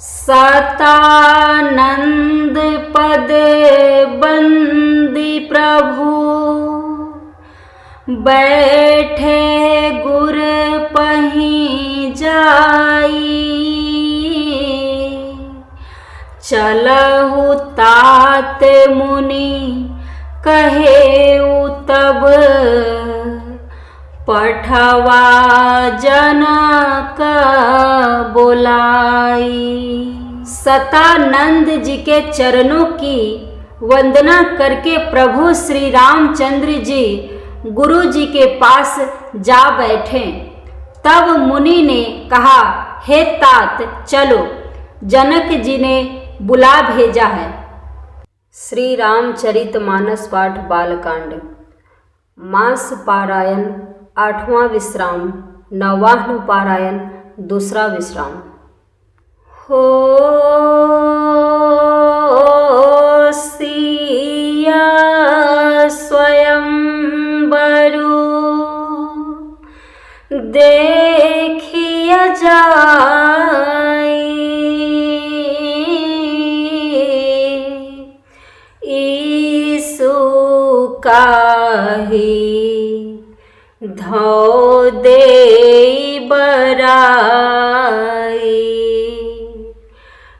सतानंद पद बंदी प्रभु, बैठे गुर पहीं जाई। चलहु तात मुनि कहेउ तब, पठवा जनक बोलाई। सतानंद जी के चरणों की वंदना करके प्रभु श्री रामचंद्र जी गुरु जी के पास जा बैठे। तब मुनि ने कहा, हे तात चलो, जनक जी ने बुला भेजा है। श्री रामचरितमानस पाठ बालकांड। मास पारायण 8वां विश्राम, 9वां पारायण 2रा विश्राम। हो सिया स्वयंवरु, देखिया जाई। ईसु काही धौ देई बराई।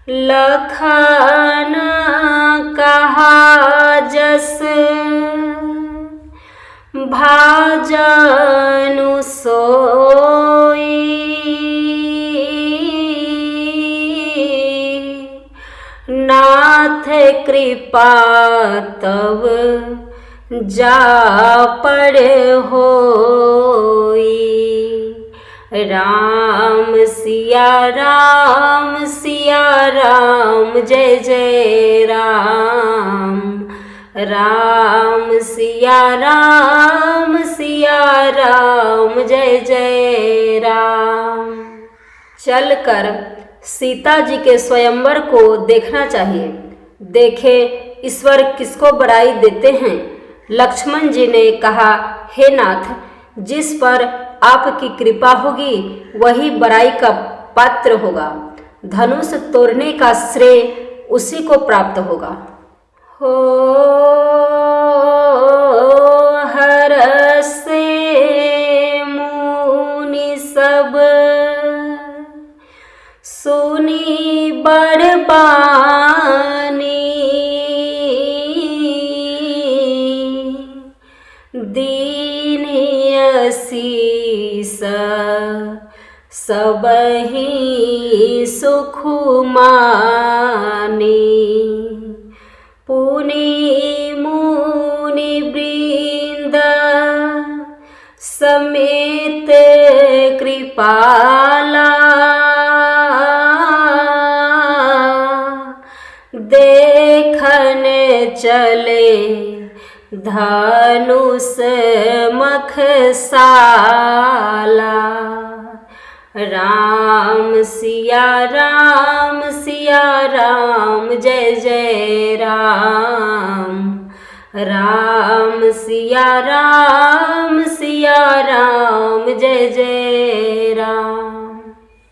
लखन कहा जस, भाजनु सोई। नाथ कृपा तब जा पर होई। राम सिया राम, सिया राम जय जय राम। राम सिया राम, सिया राम जय जय राम। चलकर सीता जी के स्वयंवर को देखना चाहिए। देखे ईश्वर किसको बड़ाई देते हैं। लक्ष्मण जी ने कहा, हे नाथ, जिस पर आपकी कृपा होगी वही बड़ाई का पात्र होगा। धनुष तोड़ने का श्रेय उसी को प्राप्त होगा। हो हरसे मुनि सब, सुनी बड़बानी। दीन असीस सबहि सुख मानी। पुनि मुनि वृंद समेत कृपाला। देखने चले धनुष मखसाला। राम सिया राम, सिया राम जय जय राम। राम सिया राम, सिया राम जय जय राम।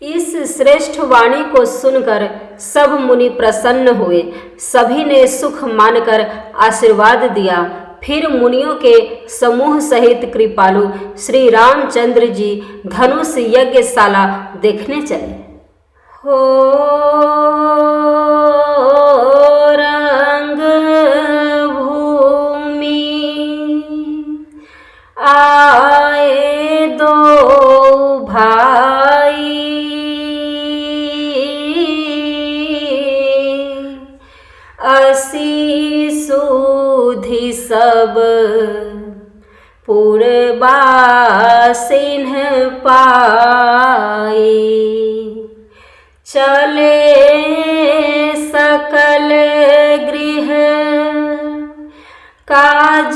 इस श्रेष्ठ वाणी को सुनकर सब मुनि प्रसन्न हुए। सभी ने सुख मानकर आशीर्वाद दिया। फिर मुनियों के समूह सहित कृपालु श्री रामचंद्र जी धनुष यज्ञशाला देखने चले। हो रंग भूमि आए दो भाई। असी सुधि सब पुरबासिन पाई। चले सकल गृह काज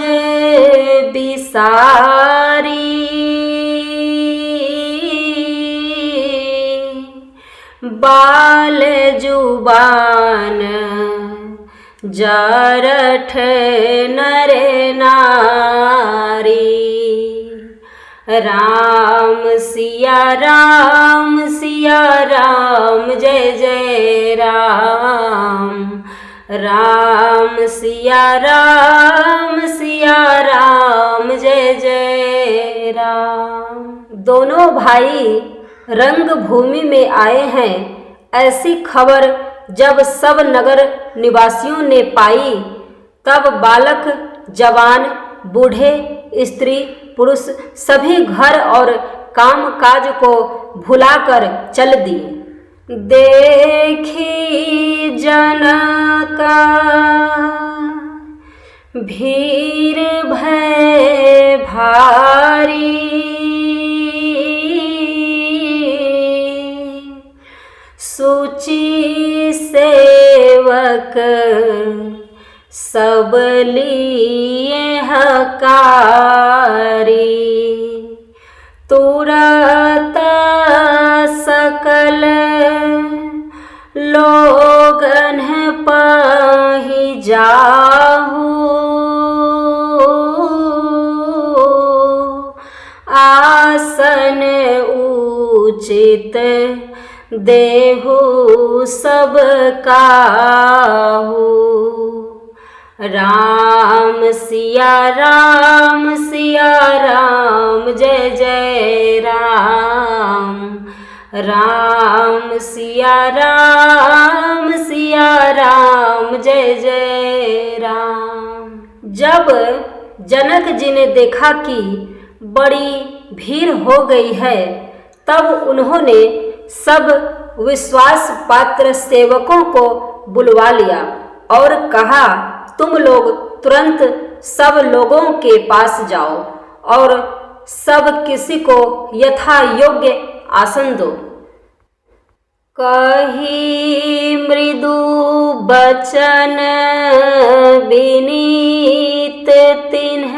बिसारी। बाल जुबान जरठ नर नारी। राम सिया राम, सिया राम जय जय राम सिया राम जय जय राम। दोनों भाई रंग भूमि में आए हैं, ऐसी खबर जब सब नगर निवासियों ने पाई, तब बालक जवान बूढ़े स्त्री पुरुष सभी घर और काम काज को भुलाकर चल दिए। देखी जनका भीड़ भय भारी, सूची सेवक सब लिए हकारी, तुरत सकल लोगन पाहि जाहू, आसन उचित देहु सब काहू। राम सिया राम जय जय राम। राम सिया राम जय जय राम। जब जनक जी ने देखा कि बड़ी भीड़ हो गई है, तब उन्होंने सब विश्वास पात्र सेवकों को बुलवा लिया और कहा, तुम लोग तुरंत सब लोगों के पास जाओ और सब किसी को यथा योग्य आसन दो। कही मृदु बचन विनीत तिन्ह,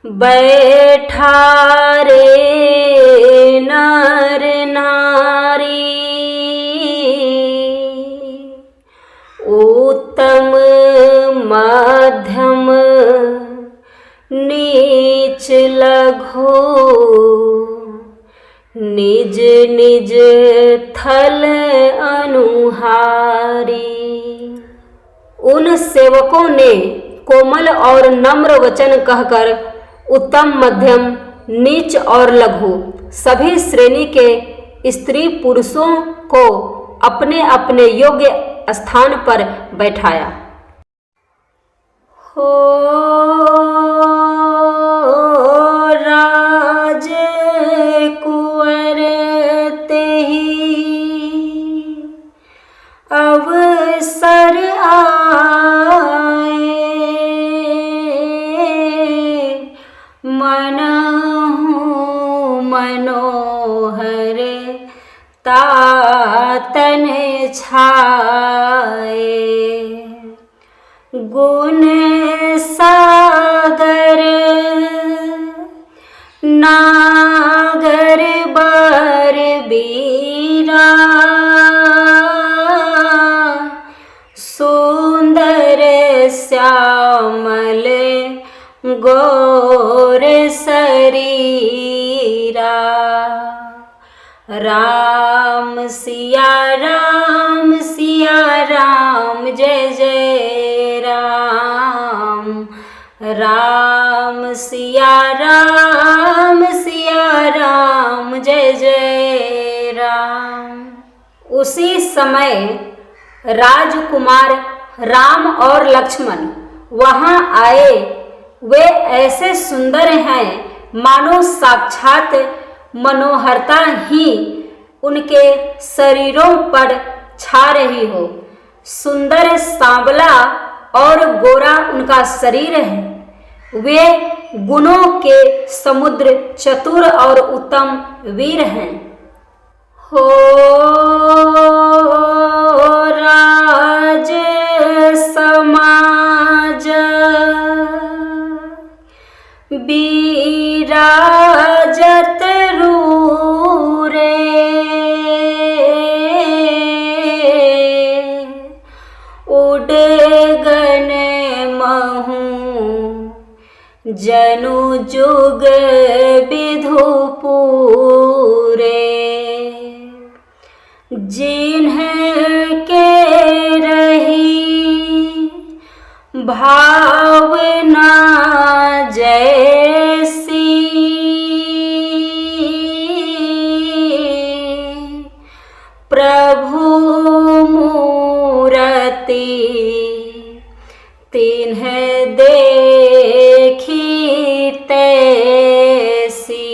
बैठा रे नर नारी, उत्तम मध्यम नीच लघु, निज निज थल अनुहारी। उन सेवकों ने कोमल और नम्र वचन कहकर उत्तम मध्यम नीच और लघु सभी श्रेणी के स्त्री पुरुषों को अपने अपने योग्य स्थान पर बैठाया। हो राज कुंवर तेहि अवसर आए, मनहु मनोहर तातन छाए, गुण सागर नागर बर बीरा, सुंदर श्यामल गौर शरीरा। राम सिया राम जय जय राम। राम सिया राम जय जय राम। उसी समय राजकुमार राम और लक्ष्मण वहां आए। वे ऐसे सुंदर हैं मानो साक्षात मनोहरता ही उनके शरीरों पर छा रही हो। सुंदर सांवला और गोरा उनका शरीर है। वे गुणों के समुद्र, चतुर और उत्तम वीर हैं। हो राज समाज बिराजत रूरे, उडगन महु जनु जुग विधु पूरे, जिन्ह के भावना जैसी प्रभु मूरति तिन्ह देखी तैसी।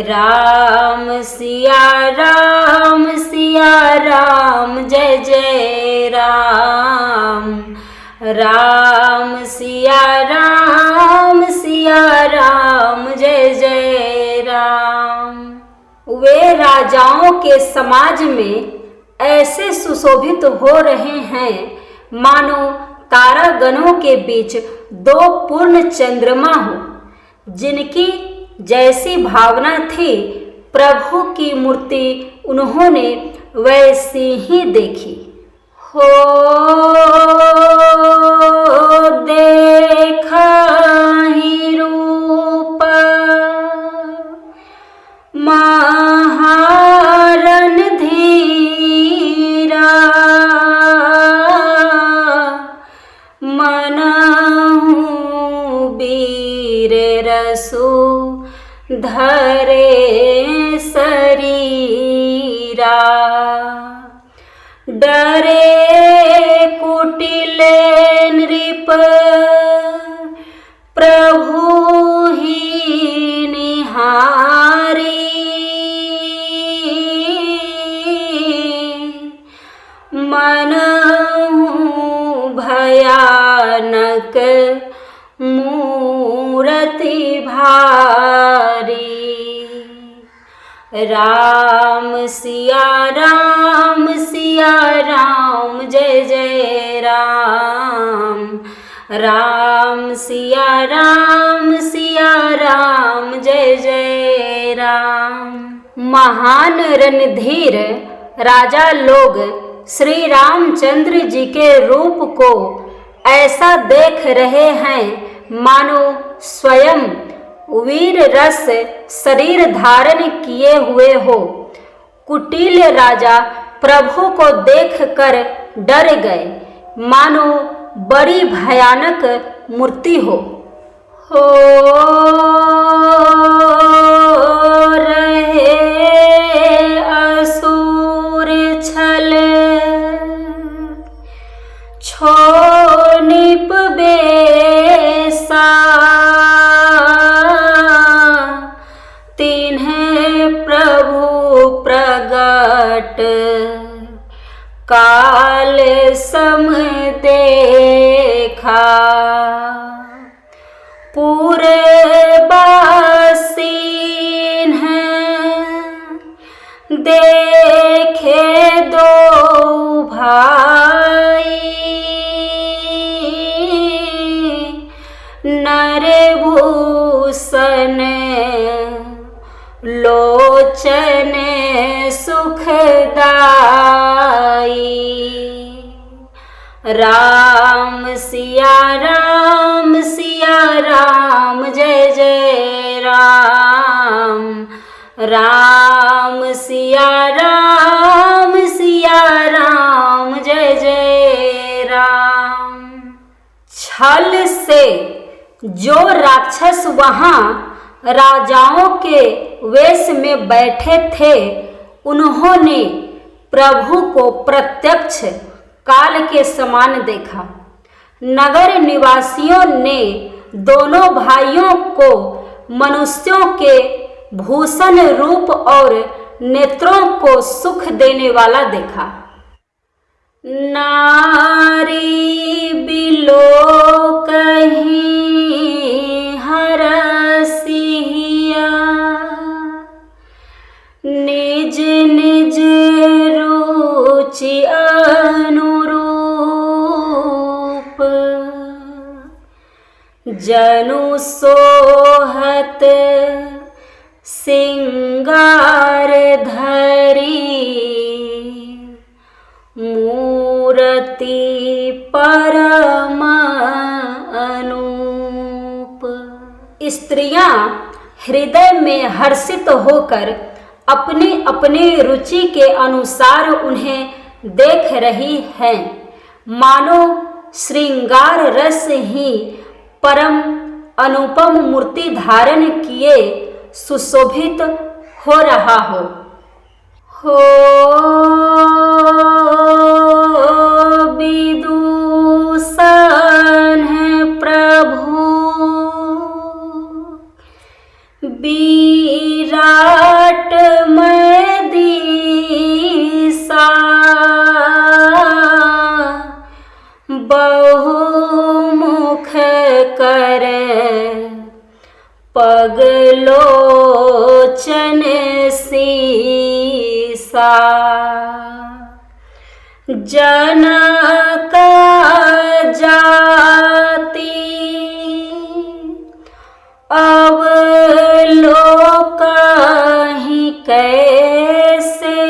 राम सिया राम जय जय राम। राम सिया राम जय जय राम। वे राजाओं के समाज में ऐसे सुशोभित हो रहे हैं मानो तारागणों के बीच दो पूर्ण चंद्रमा हो। जिनकी जैसी भावना थी प्रभु की मूर्ति उन्होंने वैसी ही देखी। हो देखा ही रूप महारण धीरा, मनहु वीर रसु धरे शरीरा। डरे कुटिल नृप प्रभु ही निहारी। मनहु भयानक मूरति भारी। राम सिया राम जय जय राम। राम सिया राम जय जय राम। महान रणधीर राजा लोग श्री रामचंद्र जी के रूप को ऐसा देख रहे हैं मानो स्वयं वीर रस शरीर धारण किए हुए हो। कुटिल राजा प्रभु को देखकर डर गए मानो बड़ी भयानक मूर्ति हो। रहे असुर छल छो निप बेसा। तिन्हें प्रभु प्रगट काल सम देखा। पूरे बासीन देखे दो भाई। नरभूषण लोचन सुखदाई। राम सिया राम जय जय राम। राम सिया राम जय जय राम। छल से जो राक्षस वहां राजाओं के वेश में बैठे थे उन्होंने प्रभु को प्रत्यक्ष काल के समान देखा। नगर निवासियों ने दोनों भाइयों को मनुष्यों के भूषण रूप और नेत्रों को सुख देने वाला देखा। नारी बिलो कहीं हरसिया। निज निज रुचि अनुरूप। जनु सोहत सिंगार धरी। मूरति परम अनूप। स्त्रियां हृदय में हर्षित होकर अपनी अपनी रुचि के अनुसार उन्हें देख रही हैं। मानो श्रृंगार रस ही परम अनुपम मूर्ति धारण किए सुशोभित हो रहा हो। विदूषण है प्रभु विराट में दिशा, बहुमुख कर पगलोचन सीसा। जनक जाति अवलोकहि कैसे,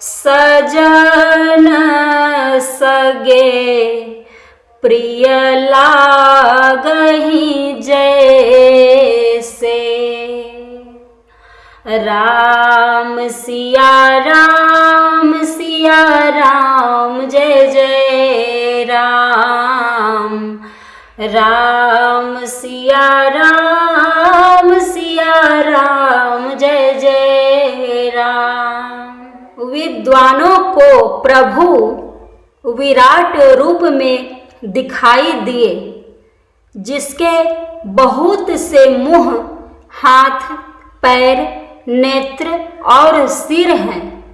सजन सगे प्रिय लागहि जैसे। राम सिया राम जय जय राम। राम सिया राम जय जय राम। विद्वानों को प्रभु विराट रूप में दिखाई दिए, जिसके बहुत से मुंह, हाथ, पैर, नेत्र और सिर हैं।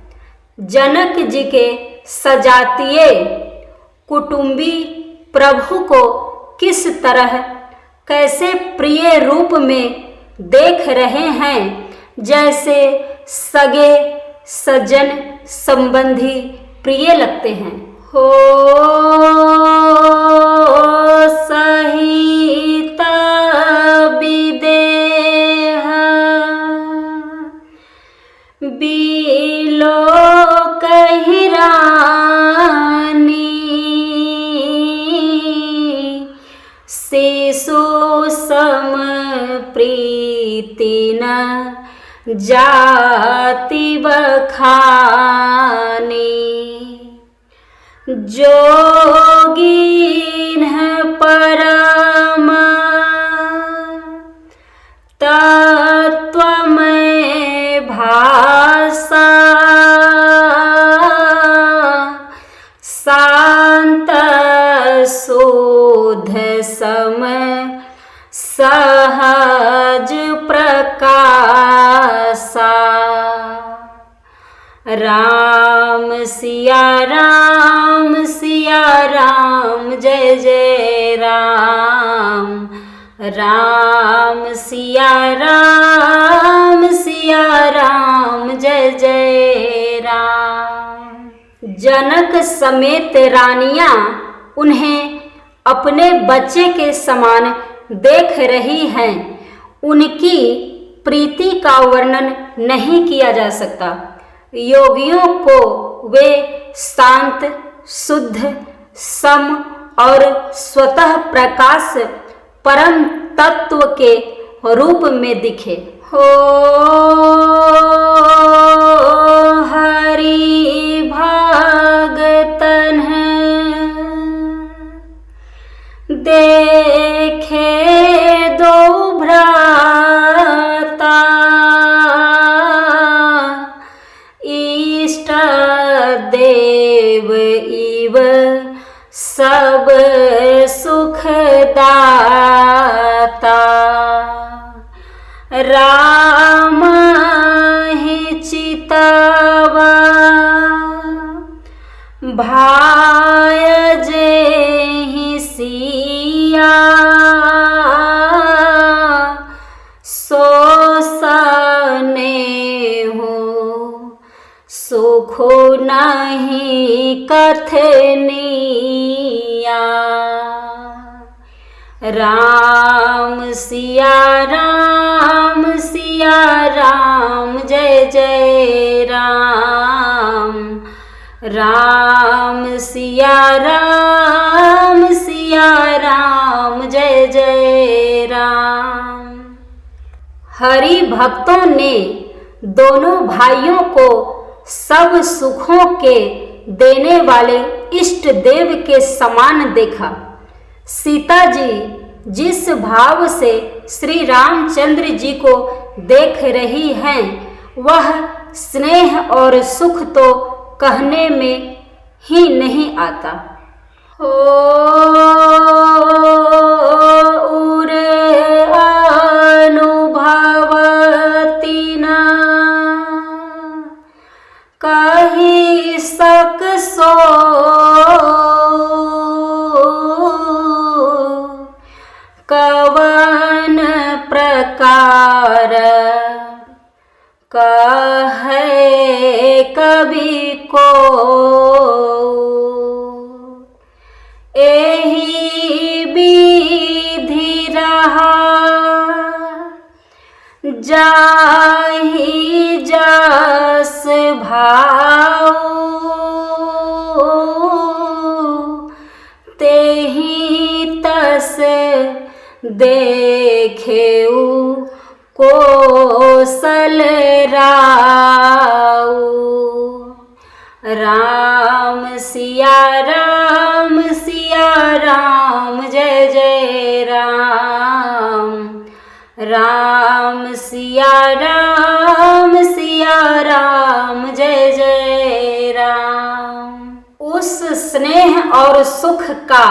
जनक जी के सजातीय कुटुंबी प्रभु को किस तरह कैसे प्रिय रूप में देख रहे हैं, जैसे सगे सज्जन संबंधी प्रिय लगते हैं। हो सहित विदेह बिलोकहि रानी, शिशु सम प्रीति न जाति बखानी। जोगीन है परम तत्व में भाषा, शांत शुद्ध सम सहज प्रकाशा। राम सिया राम जय जय राम। राम सिया राम जय जय राम। जनक समेत रानियां उन्हें अपने बच्चे के समान देख रही हैं। उनकी प्रीति का वर्णन नहीं किया जा सकता। योगियों को वे शांत, शुद्ध, सम और स्वतः प्रकाश परम तत्व के रूप में दिखे। हो हरि भगतन देखे दो भ्राता, इष्ट देव इव सब सुखदाता। राम ही चितवा भाय जेहि सिया, सो स्नेहो सुखो नहीं कथनिया। राम सिया राम जय जय राम। राम सिया राम जय जय राम। हरि भक्तों ने दोनों भाइयों को सब सुखों के देने वाले इष्ट देव के समान देखा। सीता जी जिस भाव से श्री रामचंद्र जी को देख रही हैं, वह स्नेह और सुख तो कहने में ही नहीं आता। हो उरे अनुभवती न कही सक सो, कवन प्रकार कहे कभी को, एही विधि रहा जाहि जस भाऊ, तेहि तस देखेऊ कोसल राऊ। राम सिया राम जय जय राम, राम सिया राम जय जय राम। उस स्नेह और सुख का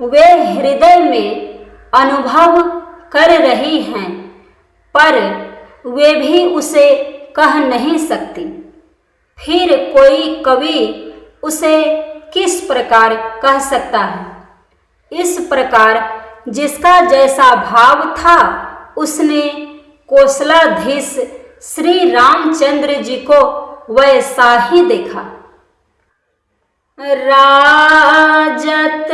वे हृदय में अनुभव कर रही हैं, पर वे भी उसे कह नहीं सकती। फिर कोई कवि उसे किस प्रकार कह सकता है? इस प्रकार जिसका जैसा भाव था उसने कौशलाधीश श्री रामचंद्र जी को वैसा ही देखा। राजत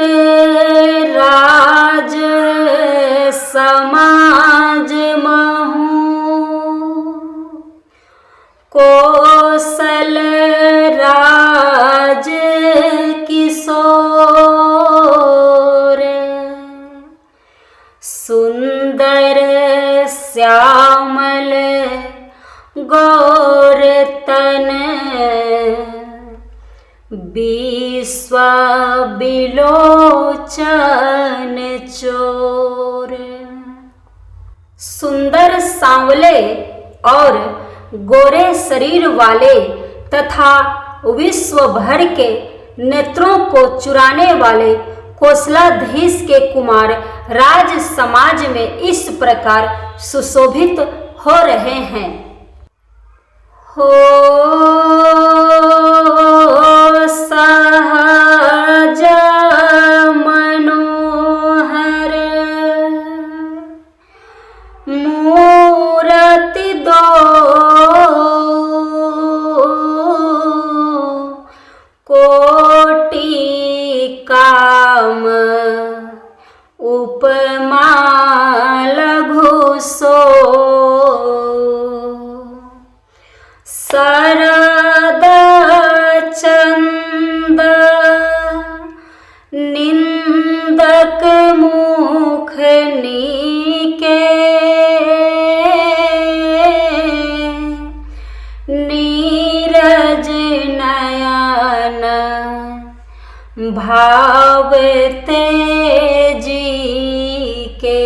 राज समाज महू, कौशल राज किशोर, सुंदर श्यामल गौर तन, विश्व बिलोचन चोर। सुंदर सांवले और गोरे शरीर वाले तथा विश्व भर के नेत्रों को चुराने वाले कौशलाधीश के कुमार राज समाज में इस प्रकार सुशोभित हो रहे हैं। हो सहज मनोहर मूरति दो, कोटि काम उपमा लघु सो, शरद चंद निंदक मुख नीके, नीरज नयन भावते जी के।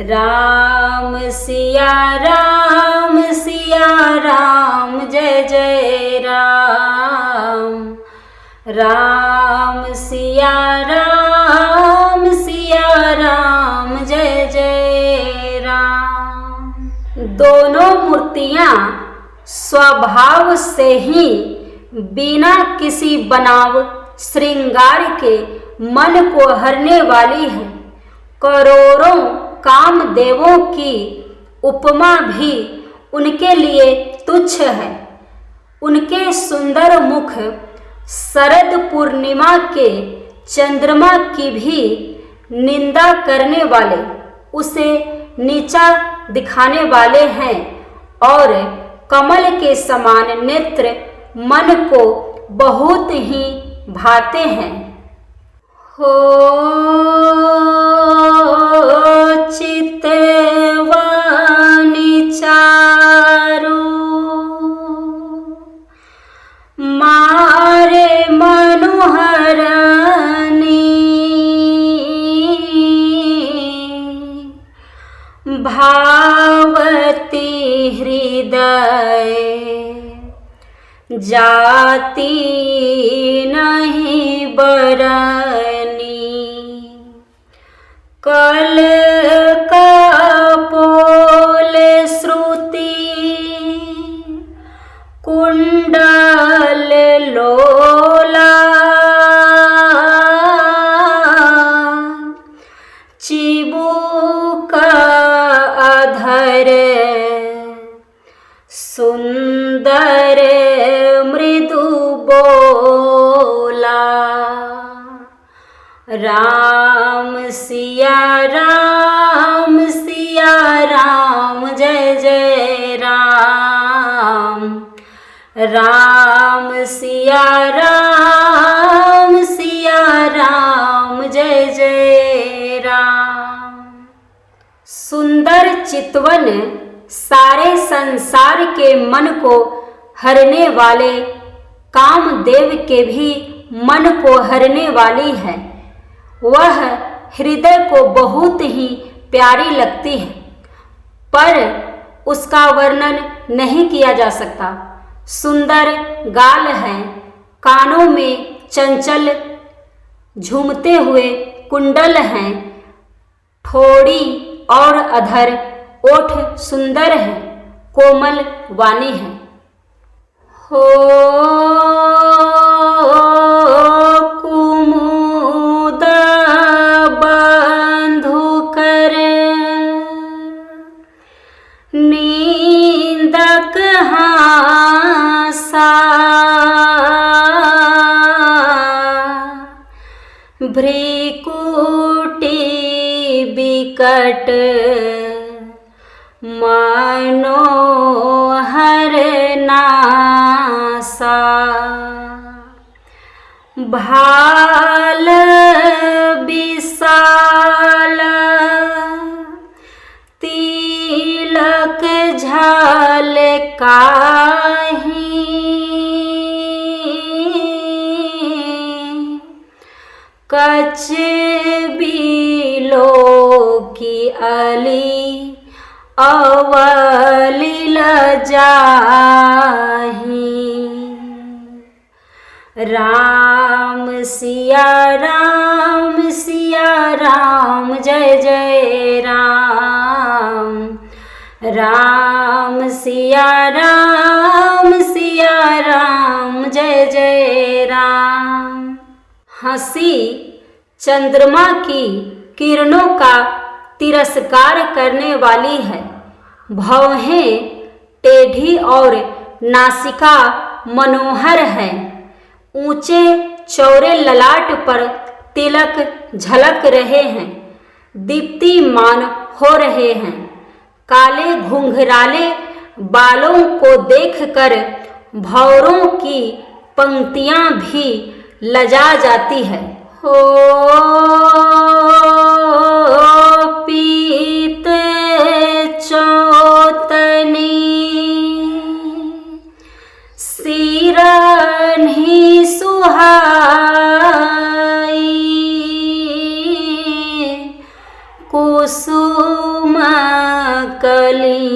राम सिया राम जय जय राम, राम सिया राम जय जय राम। दोनों मूर्तियां स्वभाव से ही बिना किसी बनाव श्रृंगार के मन को हरने वाली है। करोड़ों कामदेवों की उपमा भी उनके लिए तुच्छ है। उनके सुंदर मुख शरद पूर्णिमा के चंद्रमा की भी निंदा करने वाले, उसे नीचा दिखाने वाले हैं और कमल के समान नेत्र मन को बहुत ही भाते हैं। हो चितवानी चारू हृदय जाती नहीं बरनी, कल कपोल श्रुति कुंडल लोला, चिबुक अधर सुंदर मृदु बोला। राम सिया राम जय जय राम, राम सिया राम जय जय राम। सुंदर चितवन सारे संसार के मन को हरने वाले, कामदेव के भी मन को हरने वाली है। वह हृदय को बहुत ही प्यारी लगती है, पर उसका वर्णन नहीं किया जा सकता। सुंदर गाल है, कानों में चंचल झूमते हुए कुंडल हैं, ठोड़ी और अधर ओठ सुंदर है, कोमल वाणी है। हो कुमुद बंधु कर नींदक हासा, भ्रिकुटी बिकट मनोहर नासा, भाल विशाल तिलक झलकाहि, कच बिलो की अली अवलिल जाहि। राम सिया राम जय जय राम, राम सिया राम जय जय राम। हंसी चंद्रमा की किरणों का तिरस्कार करने वाली है, भौहें टेढ़ी और नासिका मनोहर है, ऊंचे चौड़े ललाट पर तिलक झलक रहे हैं, दीप्तिमान हो रहे हैं। काले घुंघराले बालों को देखकर भौरों की पंक्तियां भी लजा जाती है। हो पीत चौतनी सिरन्ही सुहाई, कुसुम कली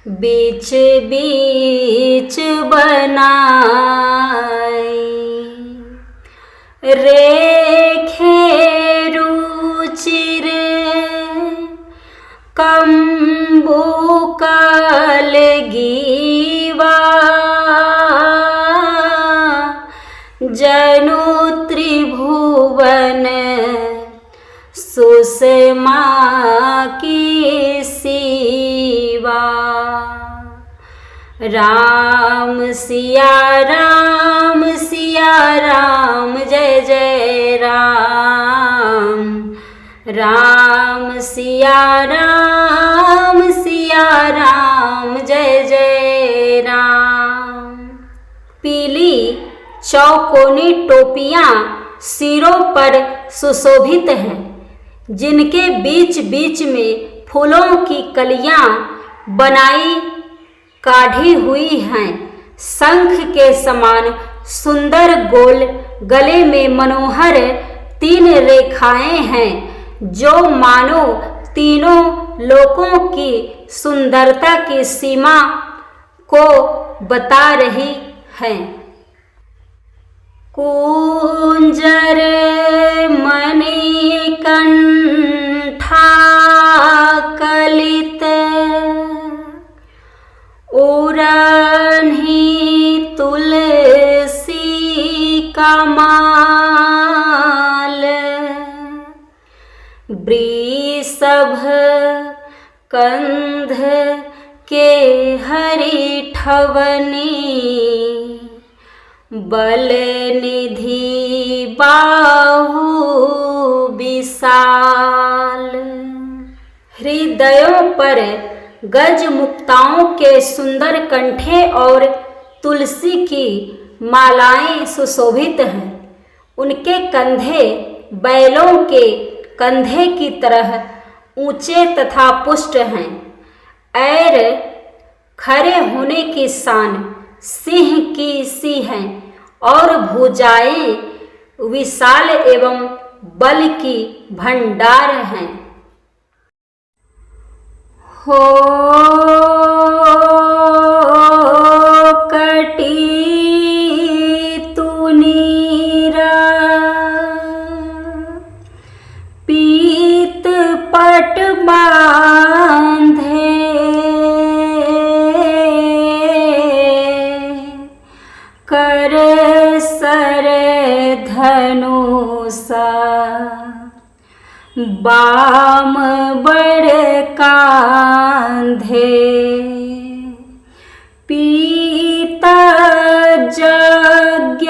बीच बीच बनाई, रेखे रुचिर कंबुकल गीवा, जनु त्रिभुवन सुषमा की सीवा। राम सिया राम जय जय राम, राम सिया राम जय जय राम। पीली चौकोनी टोपियां सिरों पर सुशोभित हैं, जिनके बीच बीच में फूलों की कलियां बनाई काढ़ी हुई हैं। शंख के समान सुंदर गोल गले में मनोहर 3 रेखाएं हैं, जो मानो तीनों लोकों की सुंदरता की सीमा को बता रही हैं। कुंजर मणिकंठा कलित उरन्ही तुलसी कमाल वृषभ कंध के हरिठवनी बल निधि बाहु विशाल। हृदयों पर गज मुक्ताओं के सुंदर कंठे और तुलसी की मालाएं सुशोभित हैं। उनके कंधे बैलों के कंधे की तरह ऊंचे तथा पुष्ट हैं। ऐर खड़े होने की शान सिंह की सी हैं और भुजाएं विशाल एवं बल की भंडार हैं। हो कटी तुनीरा पीत पट बांधे कर सर धनुषा बाम बड़ कांधे पीता यज्ञ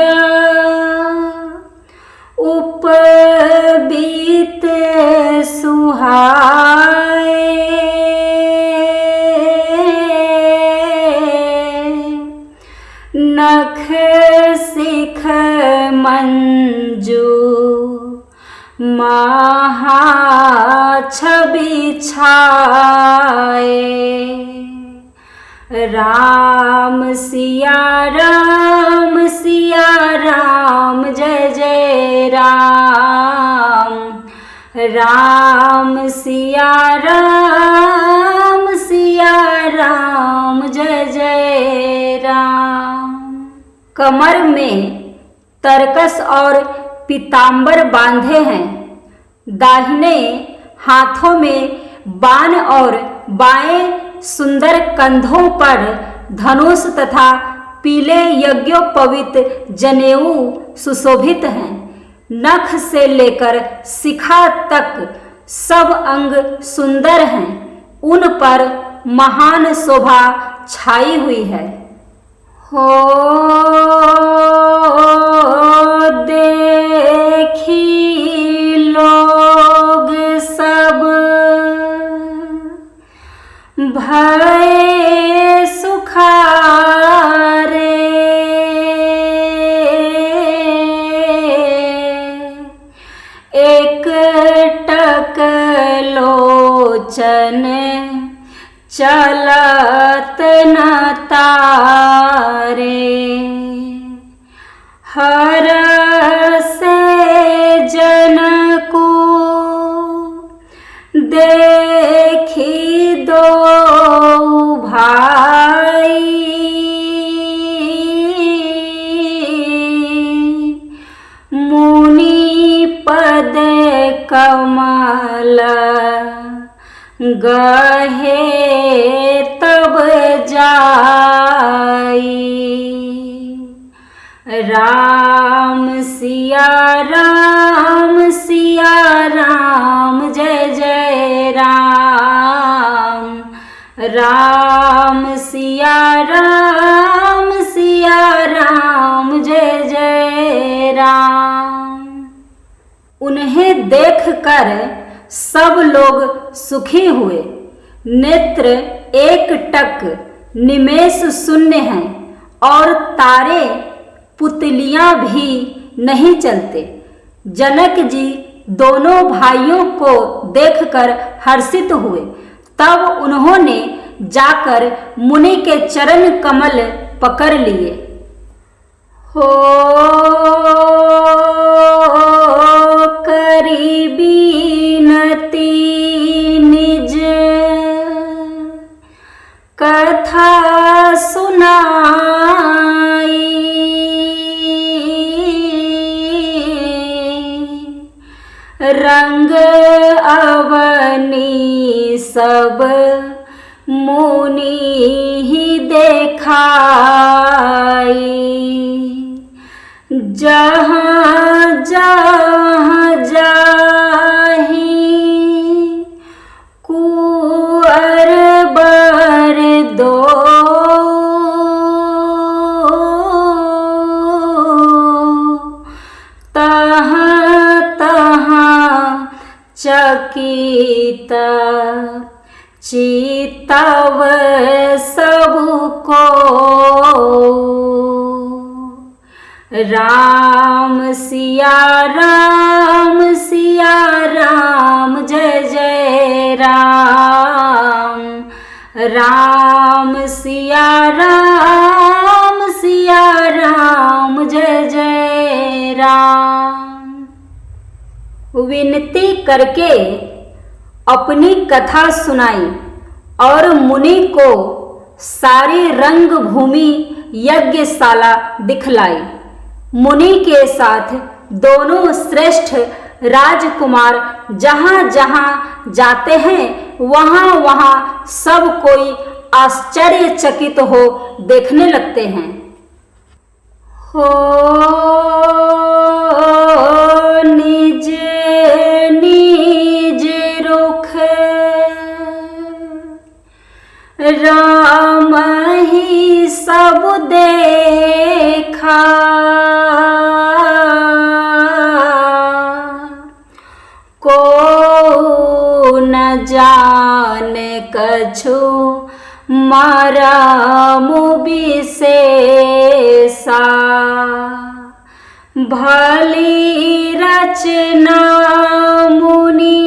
उपबीत सुहाए नख सिख मंजू महाछवि छाए राम सिया राम जय जय राम राम सिया राम जय जय राम। कमर में तरकस और पीतांबर बांधे हैं। दाहिने हाथों में बाण और बाएं सुंदर कंधों पर धनुष तथा पीले यज्ञोपवीत जनेऊ सुशोभित हैं। नख से लेकर शिखा तक सब अंग सुंदर हैं। उन पर महान शोभा छाई हुई है। हो देखी लोग सब भय सुखारे एक टक लोचन चलत न तारे हर से जन को देखी दो भाई मुनि पद कमल गहे तब जाई राम सिया राम जय जय राम राम सिया राम जय जय राम। उन्हें देखकर सब लोग सुखी हुए। नेत्र एक टक निमेष शून्य हैं और तारे पुतलियां भी नहीं चलते। जनक जी दोनों भाइयों को देखकर हर्षित हुए। तब उन्होंने जाकर मुनि के चरण कमल पकड़ लिए। हो करी बीनती निज कथा सुनाई, रंग अवनी सब मुनि ही देखाई। जहाँ जहाँ जाही कुंवर बर दो, तहाँ तहाँ चकित चितव सबको। राम सिया राम जय जय राम, राम सिया राम जय जय राम। विनती करके अपनी कथा सुनाई और मुनि को सारी रंग भूमि यज्ञशाला दिखलाई। मुनि के साथ दोनों श्रेष्ठ राजकुमार जहाँ जहाँ जाते हैं वहाँ वहाँ सब कोई आश्चर्यचकित हो देखने लगते हैं। हो निज निज रुख राम ही सब देखा, को न जाने कछु मरम विशेषा। भली रचना मुनि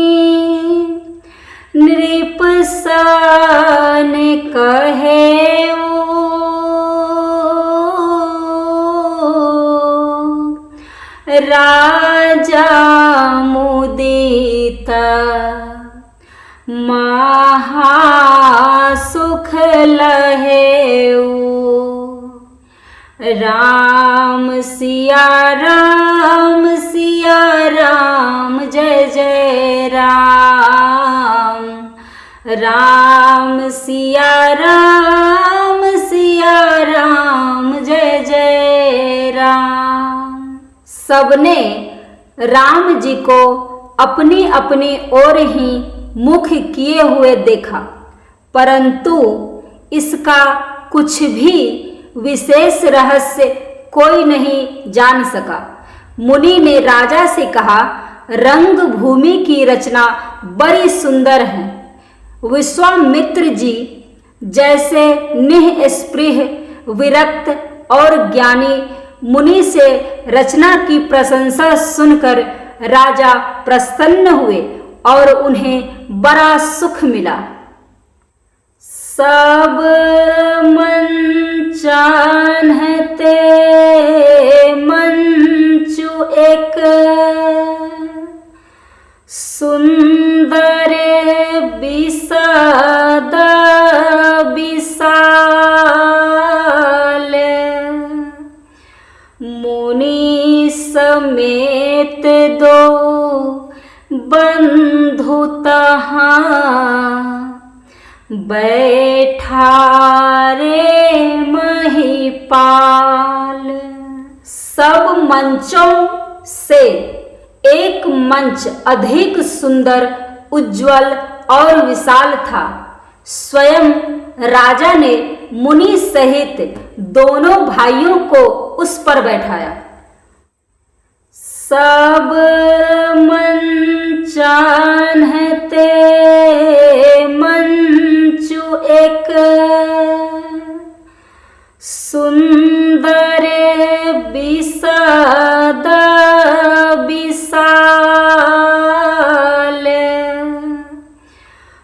नृप सन कहे, राजा मुदित महासुख लहेउ। राम सिया राम जय जय राम, राम सिया राम जय जय राम। सबने राम जी को अपनी अपनी ओर ही मुख किए हुए देखा, परंतु इसका कुछ भी विशेष रहस्य कोई नहीं जान सका। मुनि ने राजा से कहा, रंग भूमि की रचना बड़ी सुंदर है। विश्वामित्र जी जैसे निःस्पृह विरक्त और ज्ञानी मुनि से रचना की प्रशंसा सुनकर राजा प्रसन्न हुए और उन्हें बड़ा सुख मिला। सब मंचानहते मंचु एक सुंदर विशद विशाल, मुनि समेत दो बंधु तहाँ बैठा रे महिपाल। सब मंचों से एक मंच अधिक सुंदर, उज्जवल और विशाल था। स्वयं राजा ने मुनि सहित दोनों भाइयों को उस पर बैठाया। सब मंचानहते मंचु एक सुंदर विशद विशाल,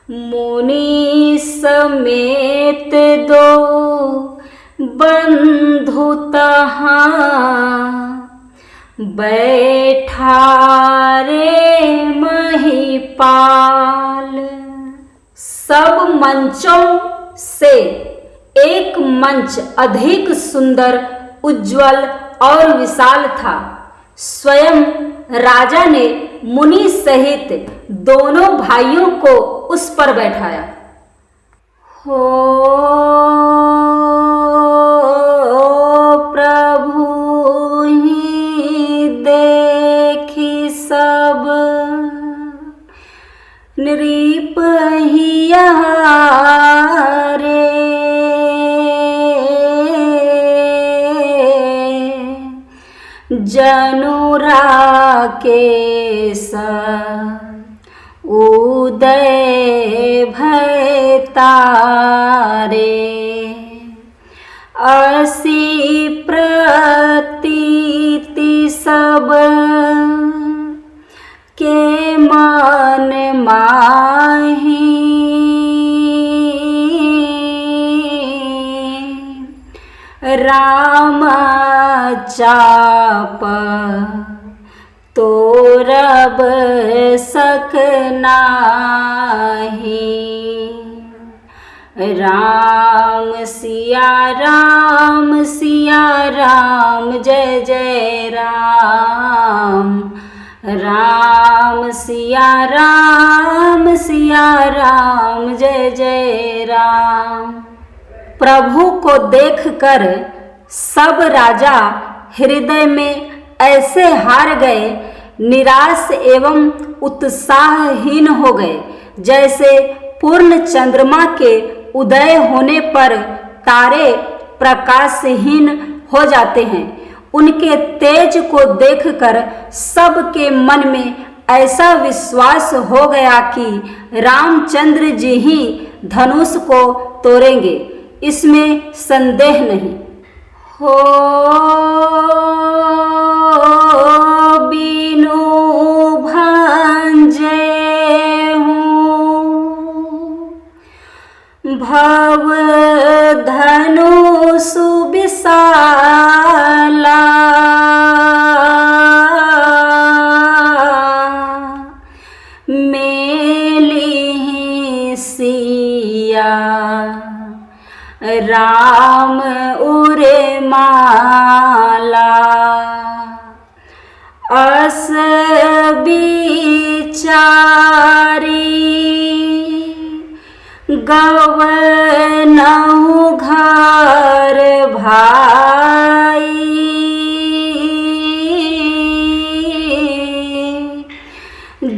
मुनि समेत दो बंधु तहाँ बैठा रे महिपाल। सब मंचों से एक मंच अधिक सुंदर, उज्जवल और विशाल था। स्वयं राजा ने मुनि सहित दोनों भाइयों को उस पर बैठाया। हो प्रभु ही देखी सब, नृप हिया रे, जनु राकेश उदय भय तारे, असी प्रतीति सब के मन माही, राम चाप तोरब सक नाही, राम सिया राम जय जय राम, राम सिया राम जय जय राम। प्रभु को देखकर सब राजा हृदय में ऐसे हार गए, निराश एवं उत्साहहीन हो गए, जैसे पूर्ण चंद्रमा के उदय होने पर तारे प्रकाशहीन हो जाते हैं। उनके तेज को देखकर सबके मन में ऐसा विश्वास हो गया कि रामचंद्र जी ही धनुष को तोड़ेंगे, इसमें संदेह नहीं। हो बीनु भांजे भव धनुषु विशाला, मेली सिया राम उरे माला, अस बिचारी गवनहु घर भाई,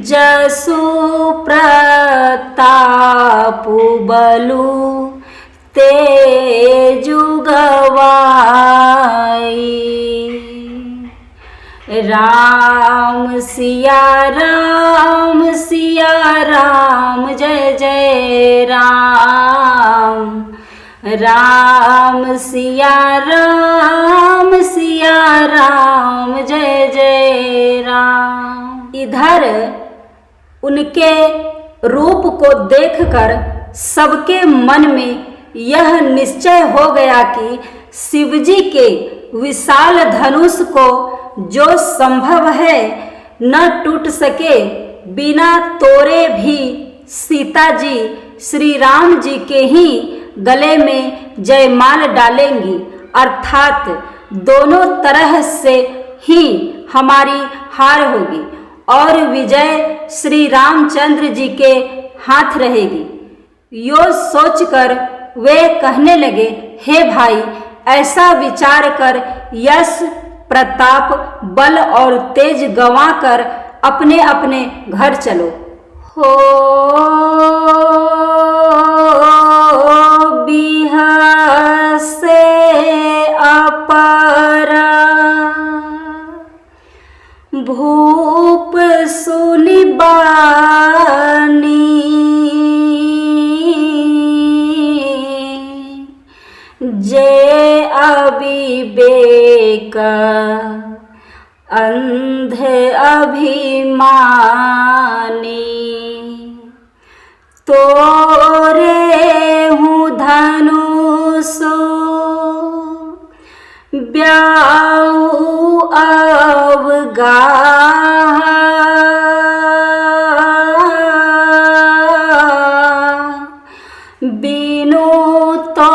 जसु प्रतापु बलु तेजु गवाई, राम सिया राम जय जय राम, राम सिया राम जय जय राम। इधर उनके रूप को देखकर सबके मन में यह निश्चय हो गया कि शिवजी के विशाल धनुष को जो संभव है न टूट सके, बिना तोड़े भी सीता जी श्री राम जी के ही गले में जयमाल डालेंगी, अर्थात दोनों तरह से ही हमारी हार होगी और विजय श्री रामचंद्र जी के हाथ रहेगी। यो सोचकर वे कहने लगे, हे भाई, ऐसा विचार कर यश प्रताप बल और तेज गंवाकर अपने अपने घर चलो। हो बिहसे अपरा भूप सुनि बानी, जे अविवेक अंध अभिमानी, तोरे हूँ धनुषु ब्याहु अवगाहा, बिनु तो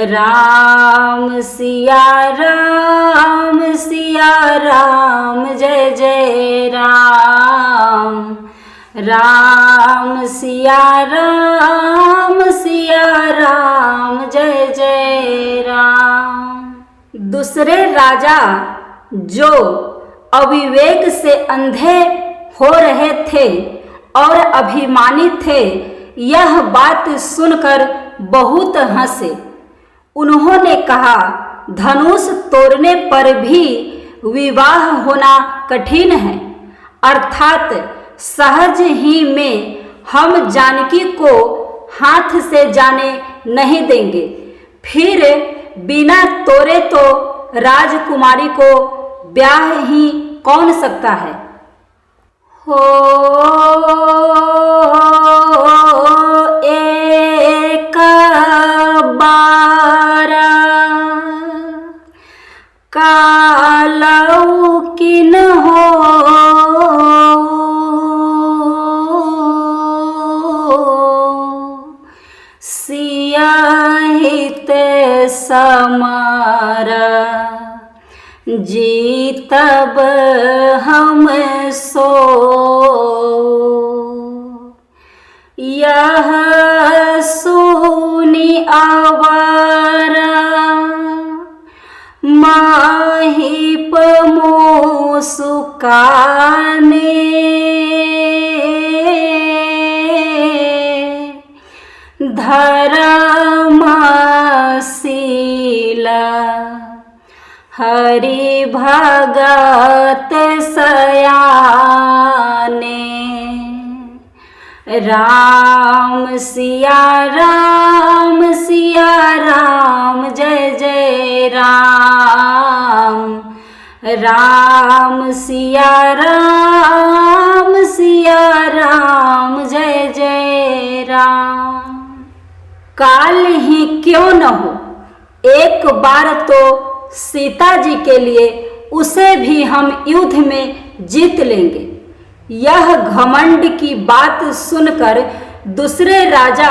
राम सिया राम जय जय राम। राम सिया राम जय जय राम। दूसरे राजा जो अविवेक से अंधे हो रहे थे और अभिमानी थे, यह बात सुनकर बहुत हंसे। उन्होंने कहा, धनुष तोड़ने पर भी विवाह होना कठिन है, अर्थात सहज ही में हम जानकी को हाथ से जाने नहीं देंगे। फिर बिना तोड़े तो राजकुमारी को ब्याह ही कौन सकता है। हो एक बार कालऊ किन हो सियाहित समर जीतब हम सो। यह सुनी अवर माहिप मुस्काने धर्मशीला हरि भगत सयाने। राम सिया राम जय जय राम। राम सिया राम जय जय राम। काल ही क्यों न हो, एक बार तो सीता जी के लिए उसे भी हम युद्ध में जीत लेंगे। यह घमंड की बात सुनकर दूसरे राजा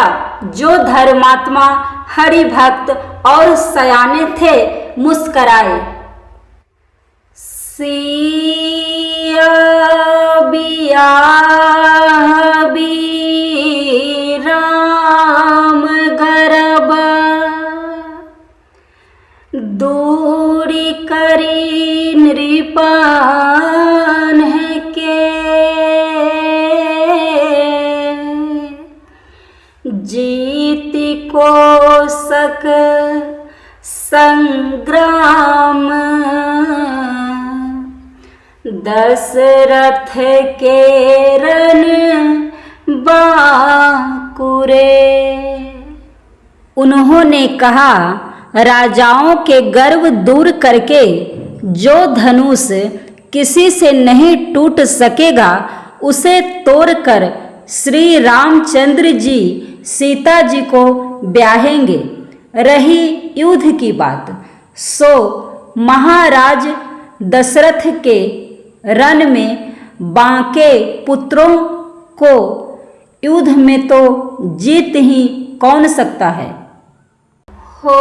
जो धर्मात्मा, हरि भक्त और सयाने थे, मुस्कराए। सिया बियाह बी राम गर्भ दूरी करी नृपान है के। जीति को सक संग्राम दशरथ के रन बाकुरे। उन्होंने कहा, राजाओं के गर्व दूर करके जो धनुष किसी से नहीं टूट सकेगा, उसे तोड़कर श्री रामचंद्र जी सीता जी को ब्याहेंगे। रही युद्ध की बात, सो महाराज दशरथ के रण में बांके पुत्रों को युद्ध में तो जीत ही कौन सकता है। हो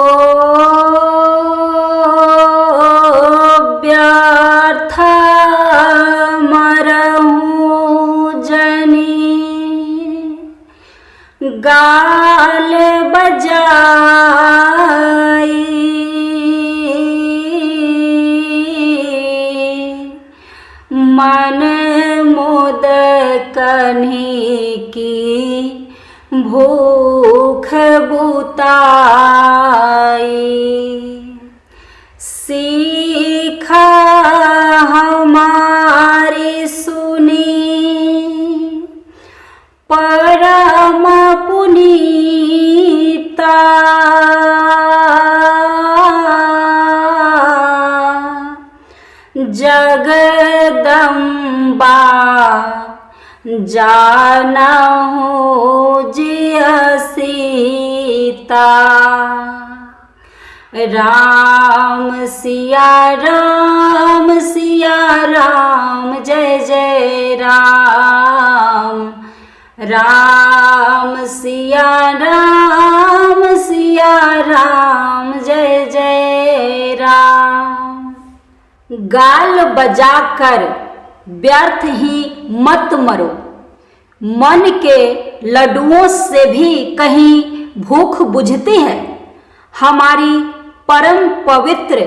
व्यर्थ मरहूं जनी गाल बजाई। मन मुद कन्ही की भूख बुताई। सीखा हमारी सुनी परम पुनीता। जगदम्बा जानहु जिय सीता। राम सिया राम जय जय राम। राम सिया राम जय जय राम। गाल बजाकर व्यर्थ ही मत मरो, मन के लड्डुओं से भी कहीं भूख बुझती है। हमारी परम पवित्र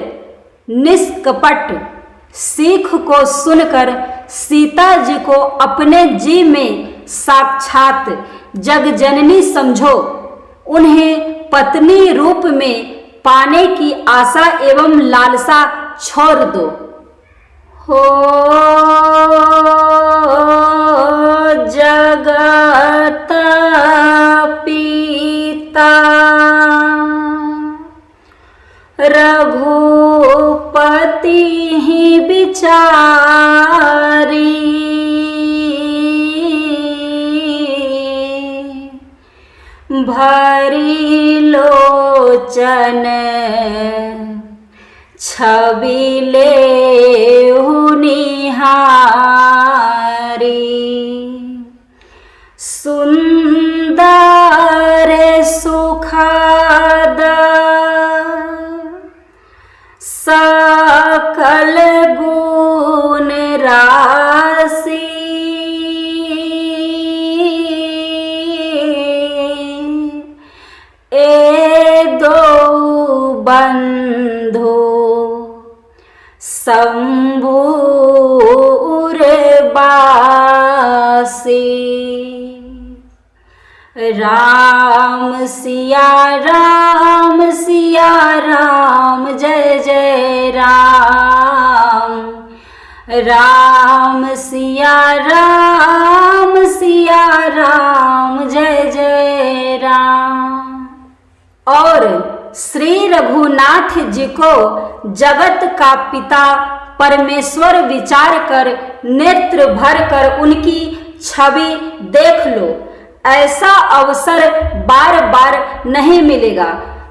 निष्कपट सीख को सुनकर सीता जी को अपने जी में साक्षात जगजननी समझो। उन्हें पत्नी रूप में पाने की आशा एवं लालसा छोड़ दो। हो जगत पिता रघुपति ही बिचारी, भरी लोचन छवि लेहु निहारी। सुंदर सुखद सकल गुण राशि, ए दो बंधु शंभुर बासी। राम सिया राम जय जय राम। राम सिया राम जय जय राम। और श्री रघुनाथ जी को जगत का पिता परमेश्वर विचार कर नेत्र भर कर उनकी छवि देख लो। ऐसा अवसर बार बार नहीं मिलेगा।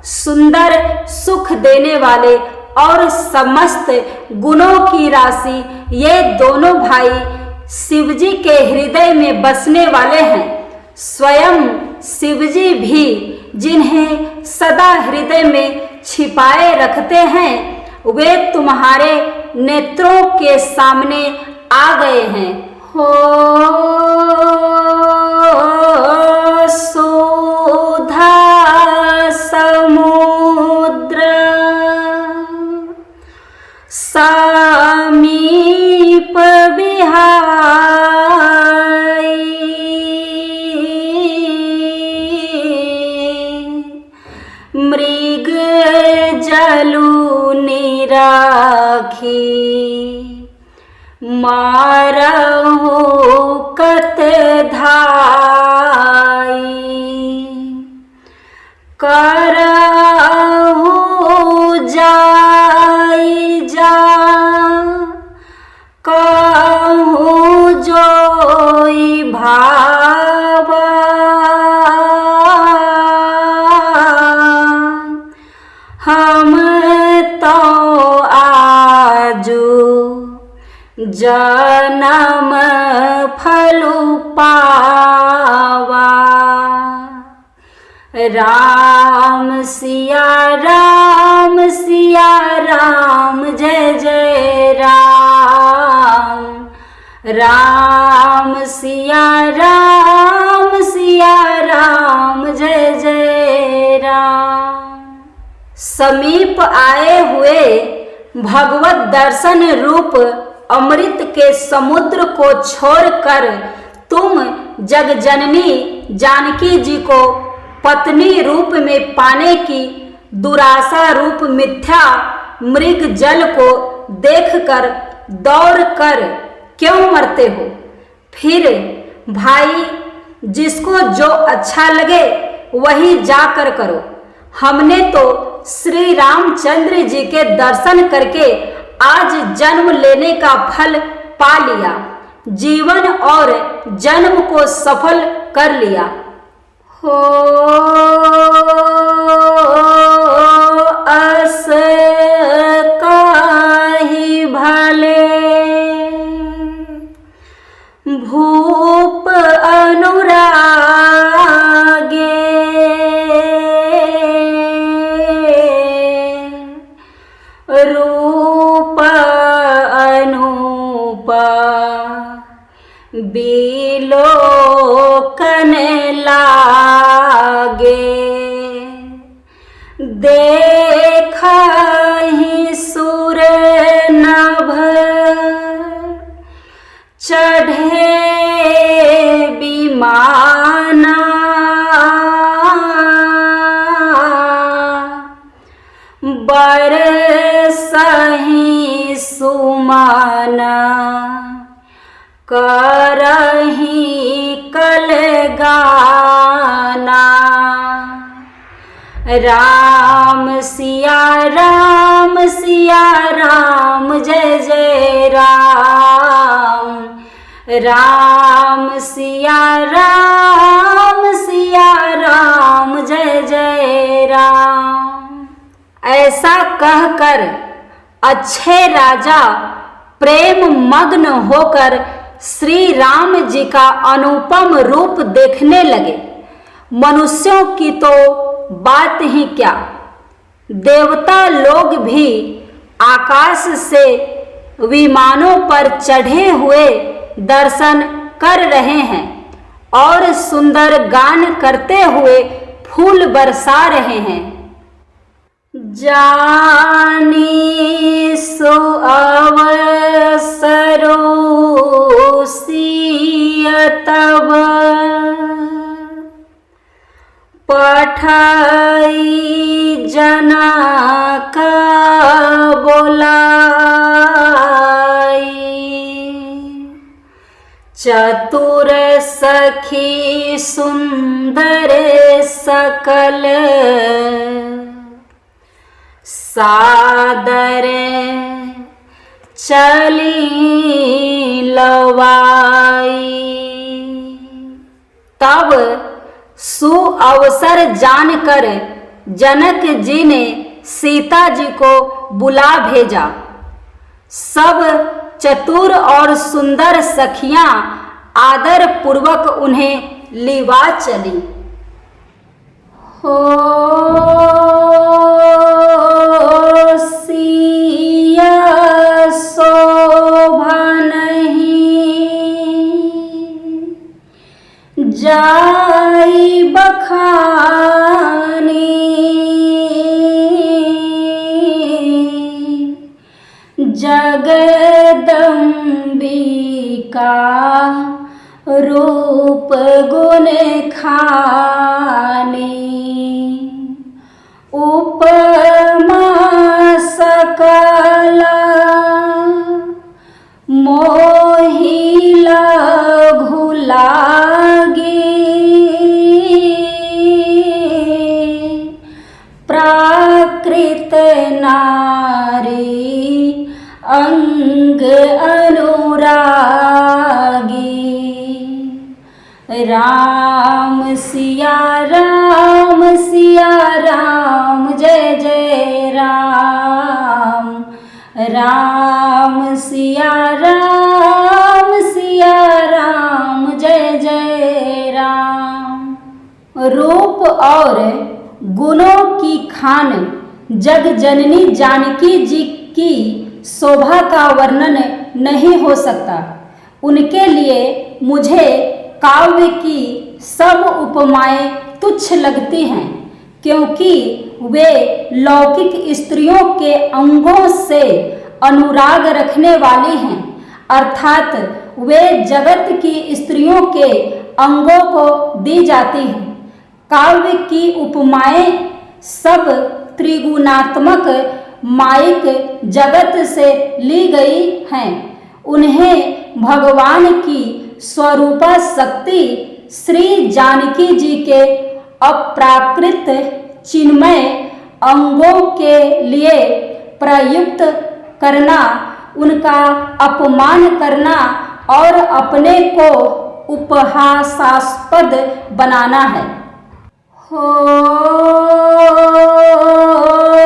सुंदर सुख देने वाले और समस्त गुणों की राशि ये दोनों भाई शिवजी के हृदय में बसने वाले हैं। स्वयं शिवजी भी जिन्हें सदा हृदय में छिपाए रखते हैं, वे तुम्हारे नेत्रों के सामने आ गए हैं। हो सुधा समुद्र समीप बिहाई, मृग जलु निराखी, मारहु कत धाई, करहु जाई जा, कहूँ जोई भावा, हम तो आजू जनम फलु पावा। राम सिया राम जय जय राम। राम सिया राम जय जय राम। समीप आए हुए भगवत दर्शन रूप अमृत के समुद्र को छोड़कर तुम जगजननी जानकी जी को पत्नी रूप में पाने की दुराशा रूप मिथ्या मृग जल को देखकर दौड़ कर क्यों मरते हो? फिर भाई जिसको जो अच्छा लगे वही जाकर करो। हमने तो श्री रामचंद्र जी के दर्शन करके आज जन्म लेने का फल पा लिया, जीवन और जन्म को सफल कर लिया। हो अस काही भले भूप अनुरागे, बिलोकन लागे। देखहि सुर नभ चढ़े विमाना, बरसहि सुमना करहि कलगाना। राम सिया राम जय जय राम। राम सिया राम जय जय राम। ऐसा कहकर अच्छे राजा प्रेम मग्न होकर श्री राम जी का अनुपम रूप देखने लगे। मनुष्यों की तो बात ही क्या, देवता लोग भी आकाश से विमानों पर चढ़े हुए दर्शन कर रहे हैं और सुंदर गान करते हुए फूल बरसा रहे हैं। जानी सो अवसरो सिय तब पठाई जनक बोलाई। चतुर सखी सुंदर सकल सादर चली लवाई। तब सुअवसर जानकर जनक जी ने सीता जी को बुला भेजा। सब चतुर और सुंदर सखियां आदर पूर्वक उन्हें लिवा चली। हो सिया शोभा नहीं जाई बखानी। जगदम्बिका रूप गुण खानी। उपमा सकल मोहि लघु लागी। प्राकृत नारी अंग अनुरागी। राम सिया राम जय जय राम। राम सिया राम जय जय राम। रूप और गुणों की खान जग जननी जानकी जी की शोभा का वर्णन नहीं हो सकता। उनके लिए मुझे काव्य की सब उपमाएं तुच्छ लगती हैं, क्योंकि वे लौकिक स्त्रियों के अंगों से अनुराग रखने वाली हैं, अर्थात वे जगत की स्त्रियों के अंगों को दी जाती हैं। काव्य की उपमाएं सब त्रिगुणात्मक माइक जगत से ली गई हैं। उन्हें भगवान की स्वरूपा शक्ति श्री जानकी जी के अप्राकृत चिन्मय अंगों के लिए प्रयुक्त करना, उनका अपमान करना और अपने को उपहासास्पद बनाना है। हो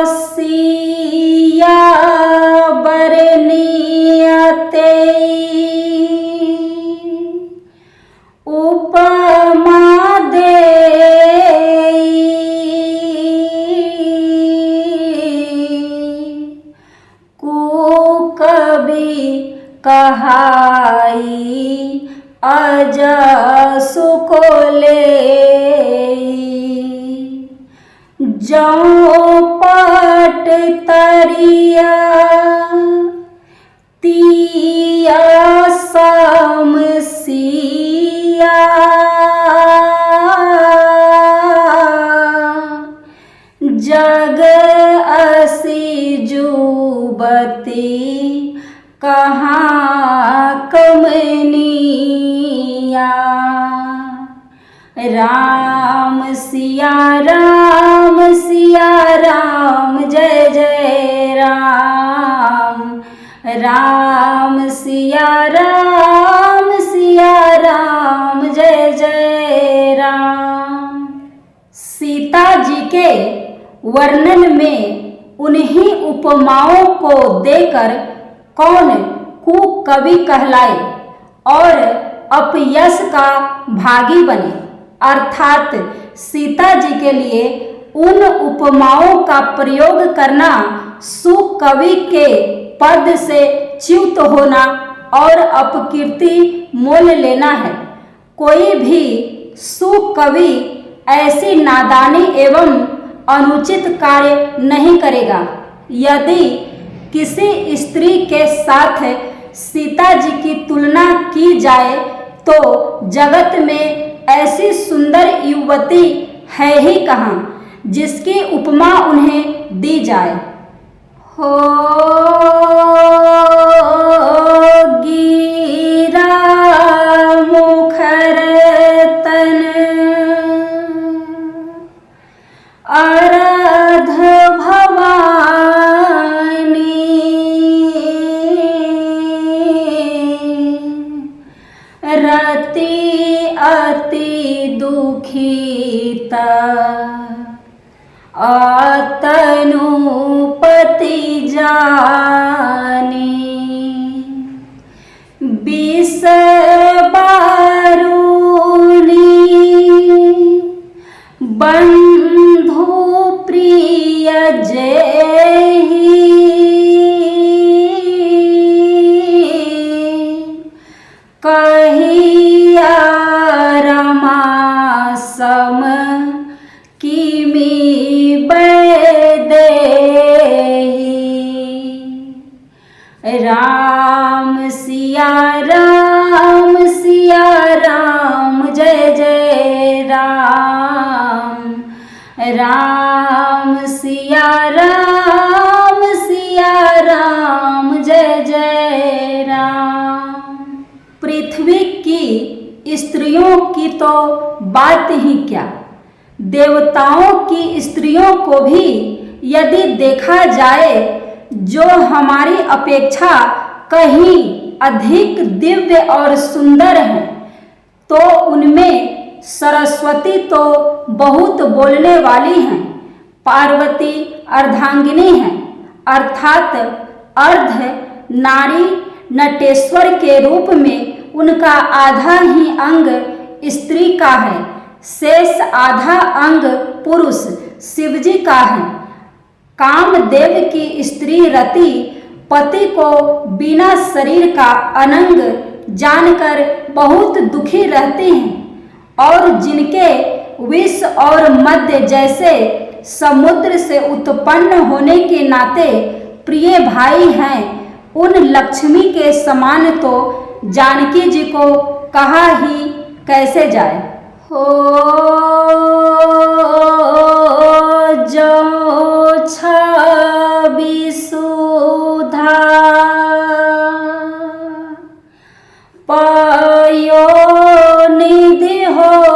सिया बरनियते उपमा देई। कु कवि कहा जसु को ले जौ पट तरिया तिया समसिया जग असी जुबती कहाँ कमनिया। राम सिया राम जय जय राम। राम सिया राम जय जय राम। सीता जी के वर्णन में उन्हीं उपमाओं को देकर कौन कुकवि कहलाए और अपयश का भागी बने, अर्थात सीता जी के लिए उन उपमाओं का प्रयोग करना सुकवि के पद से च्युत होना और अपकीर्ति मोल लेना है। कोई भी सुकवि ऐसी नादानी एवं अनुचित कार्य नहीं करेगा। यदि किसी स्त्री के साथ सीता जी की तुलना की जाए तो जगत में ऐसी सुंदर युवती है ही कहाँ जिसकी उपमा उन्हें दी जाए। हो गिरा मुखर तन अरध भवानी रति अति दुखिता अतनुपति जानी विष बारुनी बंधु प्रिय जेहि कहिया रमा सम किमि बैदेहि। राम सिया राम जय जय राम। राम सिया राम जय जय राम। पृथ्वी की स्त्रियों की तो बात ही क्या, देवताओं की स्त्रियों को भी यदि देखा जाए जो हमारी अपेक्षा कहीं अधिक दिव्य और सुंदर हैं, तो उनमें सरस्वती तो बहुत बोलने वाली हैं। पार्वती अर्धांगिनी हैं, अर्थात अर्ध नारी नटेश्वर के रूप में उनका आधा ही अंग स्त्री का है, शेष आधा अंग पुरुष शिवजी का है। कामदेव की स्त्री रति पति को बिना शरीर का अनंग जानकर बहुत दुखी रहती हैं और जिनके विष और मध्य जैसे समुद्र से उत्पन्न होने के नाते प्रिय भाई हैं, उन लक्ष्मी के समान तो जानकी जी को कहा ही कैसे जाए। हो जो छवि सुधा पायो निधि होई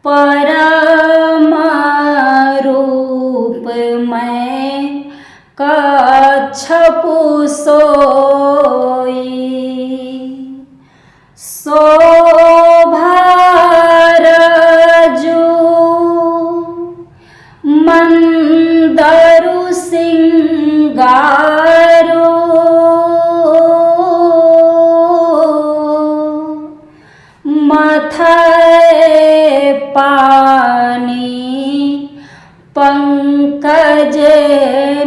परम रूप में कच्छपु सोई शोभारजु मंदरु सिंगारो मथाए पानी पंकज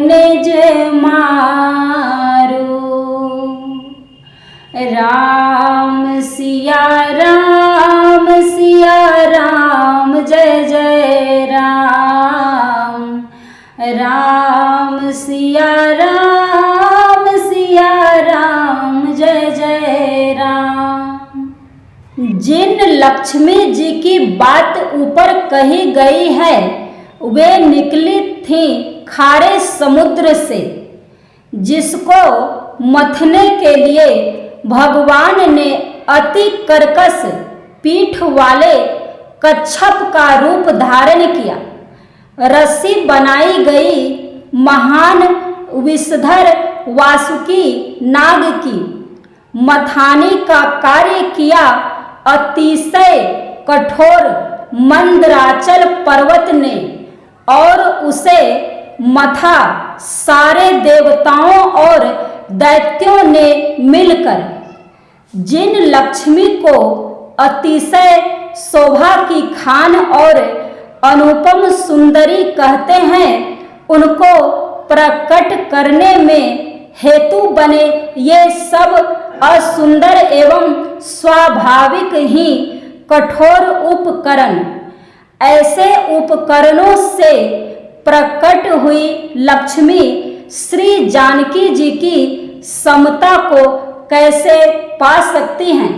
निज मारू। राम सिया राम जय जय राम। राम सिया राम जय जय राम। जिन लक्ष्मी जी की बात ऊपर कही गई है वे निकली थीं खारे समुद्र से, जिसको मथने के लिए भगवान ने अति कर्कश पीठ वाले कच्छप का रूप धारण किया। रस्सी बनाई गई महान विषधर वासुकी नाग की मथानी का कार्य किया अतिशय कठोर मंदराचल पर्वत ने, और उसे मथा सारे देवताओं और दैत्यों ने मिलकर। जिन लक्ष्मी को अतिशय शोभा की खान और अनुपम सुंदरी कहते हैं, उनको प्रकट करने में हेतु बने ये सब असुंदर एवं स्वाभाविक ही कठोर उपकरण, ऐसे उपकरणों से प्रकट हुई लक्ष्मी श्री जानकी जी की समता को कैसे पा सकती हैं।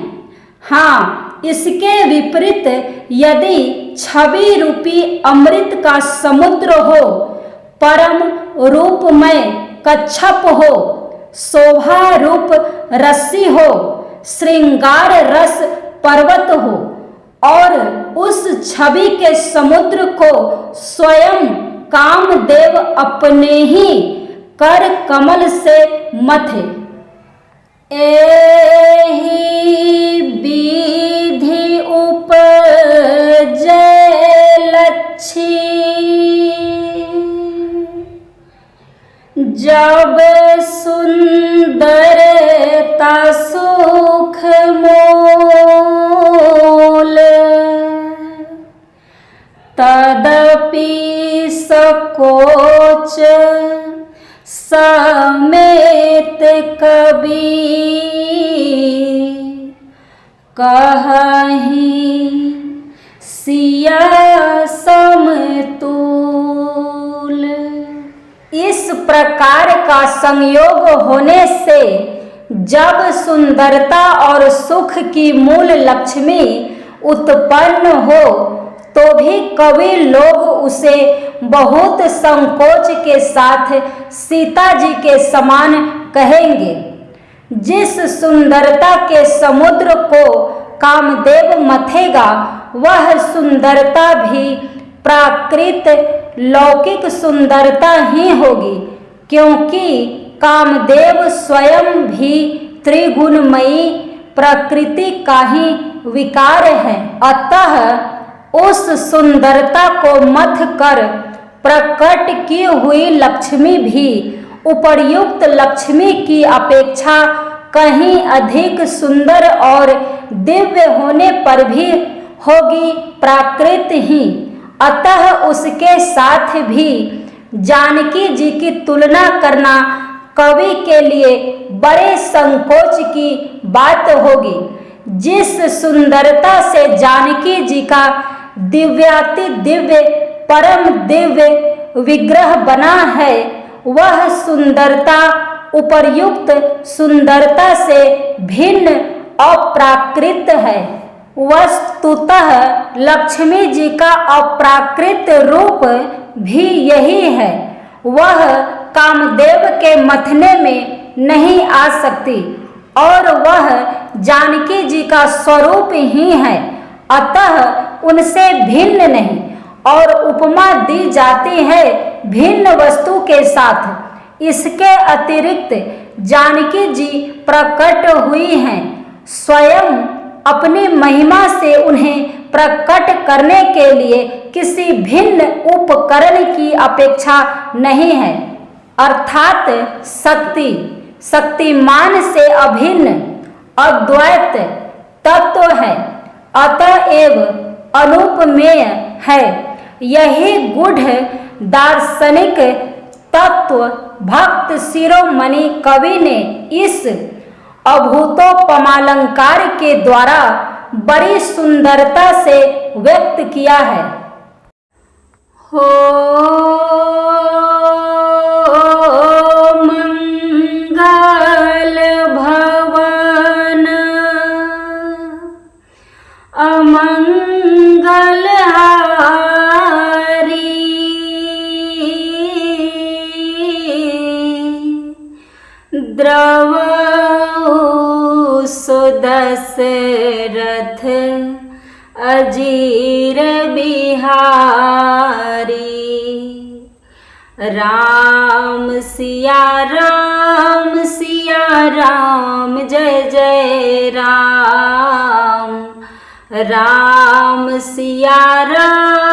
हाँ, इसके विपरीत यदि छवि रूपी अमृत का समुद्र हो, परम रूपमय कच्छप हो, शोभा रूप रस्सी हो, श्रृंगार रस पर्वत हो, और उस छवि के समुद्र को स्वयं कामदेव अपने ही कर कमल से मथे। एहि विधि उपजै लच्छी, जब सुंदरता सुख मोल, तदपि सकोच समेत कवि, कहहीं सिया समतुल। इस प्रकार का संयोग होने से जब सुंदरता और सुख की मूल लक्ष्मी उत्पन्न हो तो भी कवि लोग उसे बहुत संकोच के साथ सीता जी के समान कहेंगे। जिस सुंदरता के समुद्र को कामदेव मथेगा वह सुंदरता भी प्राकृत लौकिक सुंदरता ही होगी, क्योंकि कामदेव स्वयं भी त्रिगुणमयी प्रकृति का ही विकार है। अतः उस सुंदरता को मथ कर प्रकट की हुई लक्ष्मी भी उपर्युक्त लक्ष्मी की अपेक्षा कहीं अधिक सुंदर और दिव्य होने पर भी होगी प्राकृत ही। अतः उसके साथ भी जानकी जी की तुलना करना कवि के लिए बड़े संकोच की बात होगी। जिस सुंदरता से जानकी जी का दिव्याति दिव्य परम दिव्य विग्रह बना है, वह सुंदरता उपर्युक्त सुंदरता से भिन्न अप्राकृत है। वस्तुतः लक्ष्मी जी का अप्राकृत रूप भी यही है। वह कामदेव के मथने में नहीं आ सकती और वह जानकी जी का स्वरूप ही है, अतः उनसे भिन्न नहीं। और उपमा दी जाती है भिन्न वस्तु के साथ। इसके अतिरिक्त जानकी जी प्रकट हुई हैं, स्वयं अपनी महिमा से उन्हें प्रकट करने के लिए किसी भिन्न उपकरण की अपेक्षा नहीं है, अर्थात शक्ति शक्तिमान से अभिन्न अद्वैत तत्व है, अतएव अनुपमेय है। यही गूढ़ दार्शनिक तत्व भक्त शिरोमणि कवि ने इस अभूतोपमालंकार के द्वारा बड़ी सुंदरता से व्यक्त किया है। हो मंगल भवन अमंगल हारी, द्रवहु सो दशरथ अजीर बिहारी। राम सिया राम जय जय राम, राम सिया राम